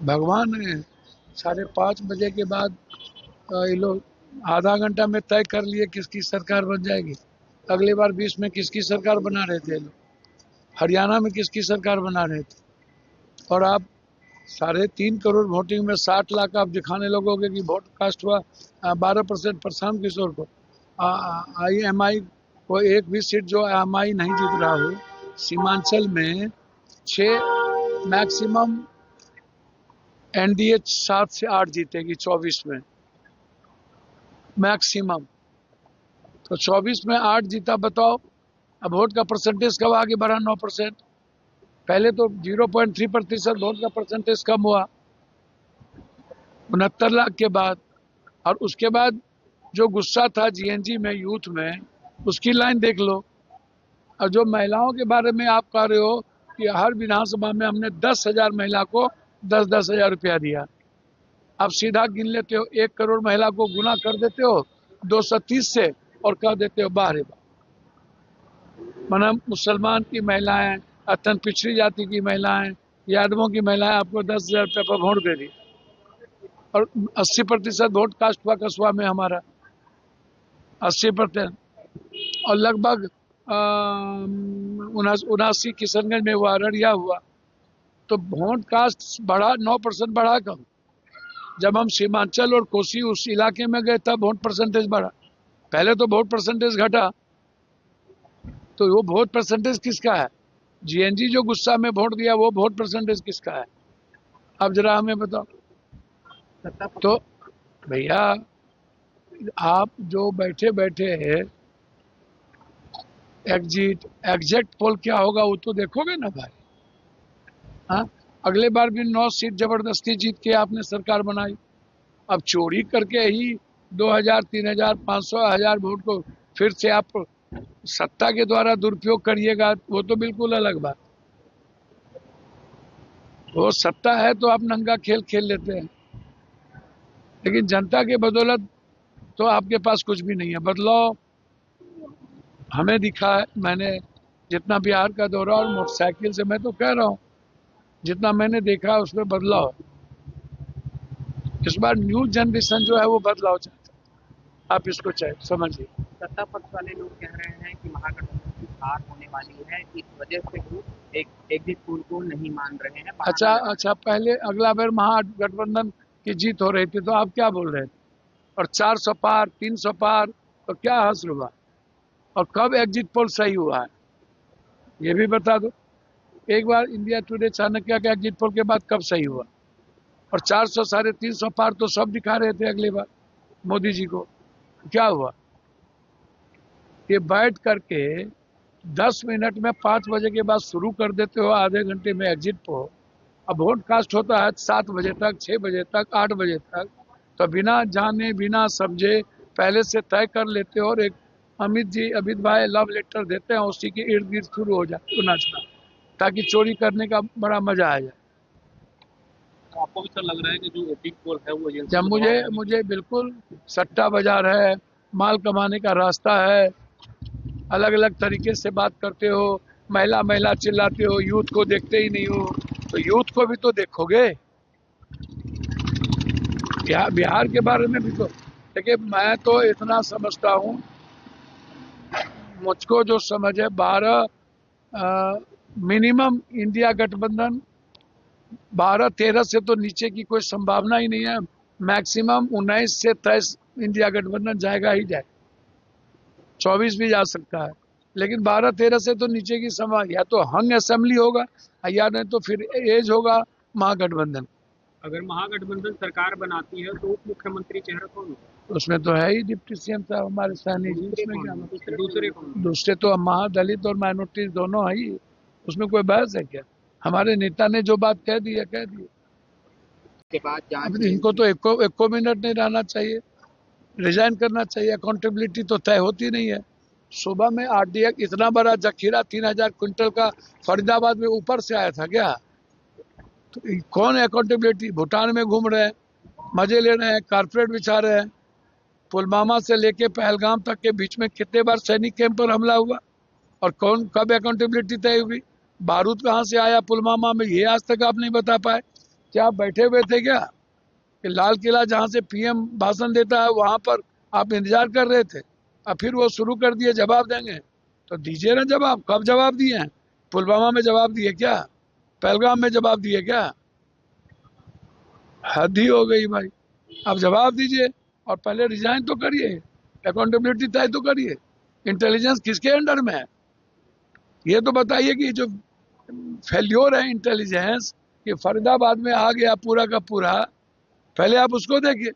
भगवान ने 5:30 बजे के बाद ये लोग आधा घंटा में तय कर लिए किसकी सरकार बन जाएगी। अगली बार 20 में किसकी सरकार बना रहे थे लोग, हरियाणा में किसकी सरकार बना रहे थे। और आप 3.5 करोड़ वोटिंग में 60 लाख आप दिखाने लगोगे कि वोट कास्ट हुआ 12% प्रशांत किशोर को। IMI को एक भी सीट जो IMI नहीं जीत रहा हो, सीमांचल में 6 मैक्सिमम, NDA 7 से 8 जीतेगी 24 में मैक्सिमम। तो 24 में 8 जीता, बताओ अब वोट का परसेंटेज कब आगे बढ़ा 9%। पहले तो 0.3% वोट का परसेंटेज कम हुआ 69 लाख के बाद। और उसके बाद जो गुस्सा था GNG में, यूथ में, उसकी लाइन देख लो। और जो महिलाओं के बारे में आप कह रहे हो कि हर विधानसभा में हमने 10,000 महिला को 10-10 हजार रुपया दिया। आप सीधा गिन लेते हो, 1 करोड़ महिला को गुना कर देते हो 230 से और कह देते हो बाहर मना मुसलमान की महिलाएं, अत्यंत पिछड़ी जाति की महिलाएं, यादवों की महिलाएं आपको 10,000 रुपये पर वोट दे दी। और 80% वोट कास्ट हुआ कस्बा में हमारा, 80%। और लगभग 79 किशनगंज में हुआ, अररिया हुआ। तो वोट कास्ट बढ़ा, 9% बढ़ा कम। जब हम सीमांचल और कोसी उस इलाके में गए तब वोट परसेंटेज बढ़ा, पहले तो वोट परसेंटेज घटा। तो वो वोट परसेंटेज किसका है? GNG जो गुस्सा में वोट दिया वो वोट परसेंटेज किसका है? अब जरा हमें बताओ। तो भैया आप जो बैठे बैठे एग्जैक्ट पोल क्या होगा वो तो देखोगे ना भाई। हाँ, अगले बार भी 9 सीट जबरदस्ती जीत के आपने सरकार बनाई। अब चोरी करके ही 2,000, 3,000, 500, 1,000 वोट को फिर से आप सत्ता के द्वारा दुरुपयोग करिएगा, वो तो बिल्कुल अलग बात। वो सत्ता है तो आप नंगा खेल खेल लेते हैं, लेकिन जनता के बदौलत तो आपके पास कुछ भी नहीं है। बदलाव हमें दिखा है, मैंने जितना बिहार का दौरा और मोटरसाइकिल से, मैं तो कह रहा हूँ जितना मैंने देखा उसमें बदलाव। इस बार न्यू जनरेशन जो है वो बदलाव चाहता है, आप इसको समझिए। सत्ता पक्ष वाले लोग कह रहे हैं कि महागठबंधन की हार होने वाली है, इस वजह से वो एक एग्जिट पोल को नहीं मान रहे हैं। अच्छा, पहले अगला बार महागठबंधन की जीत हो रही थी तो आप क्या बोल रहे थे? और 400 पार, 300 पार, तो क्या हासिल हुआ? और कब एग्जिट पोल सही हुआ है ये भी बता दो। एक बार इंडिया टुडे चाणक्य के एग्जिट पोल के बाद कब सही हुआ? और 400, 350 पार तो सब दिखा रहे थे अगली बार मोदी जी को। क्या हुआ? ये बैठ करके 10 मिनट में 5 बजे के बाद शुरू कर देते हो, आधे घंटे में एग्जिट पोल। अब वोट कास्ट होता है 7 बजे तक, 6 बजे तक, 8 बजे तक। तो बिना जाने बिना समझे पहले से तय कर लेते हो। और एक अमित भाई लव लेटर देते हैं, उसी के इर्द गिर्द शुरू हो जाए तो नाचना, ताकि चोरी करने का बड़ा मजा आ जाए। तो आपको भी सर लग रहा है कि जो एग्जिट पोल है वो जब मुझे बिल्कुल सट्टा बाजार है, माल कमाने का रास्ता है, अलग अलग तरीके से बात करते हो, महिला महिला चिल्लाते हो, यूथ को देखते ही नहीं हो। तो यूथ को भी तो देखोगे। बिहार के बारे में भी तो देखिए। मैं तो इतना समझता हूँ, मुझको जो समझ है 12 मिनिमम इंडिया गठबंधन 12-13 से तो नीचे की कोई संभावना ही नहीं है। मैक्सिमम 19 से 23 इंडिया गठबंधन जाएगा ही जाए, 24 भी जा सकता है, लेकिन 12-13 से तो नीचे की संभावना, या तो हंग असेंबली होगा या नहीं तो फिर एज होगा महागठबंधन। अगर महागठबंधन सरकार बनाती है तो उप मुख्यमंत्री चेहरा कौन होगा? उसमें तो है ही डिप्टी CM साहब हमारे सैनी जी। उसमें क्या दूसरे कौन? दूसरे तो महादलित और माइनॉरिटी दोनों है ही, उसमें कोई बहस है क्या? हमारे नेता ने जो बात कह दी है कह दी। के बाद जांच इनको तो एको मिनट नहीं रहना चाहिए, रिजाइन करना चाहिए। अकाउंटेबिलिटी तो तय होती नहीं है। सुबह में RDX इतना बड़ा जखीरा 3,000 क्विंटल का फरीदाबाद में ऊपर से आया था क्या? तो कौन अकाउंटेबिलिटी? भूटान में घूम रहे हैं, मजे ले रहे हैं, कारपेट बिछा रहे हैं। पुलवामा से लेके पहलगाम तक के बीच में कितने बार सैनिक कैंप पर हमला हुआ और कौन कब अकाउंटेबिलिटी तय हुई? बारूद कहाँ से आया पुलवामा में, ये आज तक आप नहीं बता पाए। क्या आप बैठे हुए थे क्या कि लाल किला जहां से पीएम भाषण देता है वहां पर आप इंतजार कर रहे थे? अब फिर वो शुरू कर दिए जवाब देंगे, तो दीजिए ना जवाब। कब जवाब दिए हैं? पुलवामा में जवाब दिए क्या? पहलगाम में जवाब दिए क्या? हद ही हो गई भाई। आप जवाब दीजिए और पहले रिजाइन तो करिए, अकाउंटेबिलिटी तय तो करिए। इंटेलिजेंस किसके अंडर में है ये तो बताइए। कि जो फेल्योर है इंटेलिजेंस, कि फरीदाबाद में आ गया पूरा का पूरा, पहले आप उसको देखिए।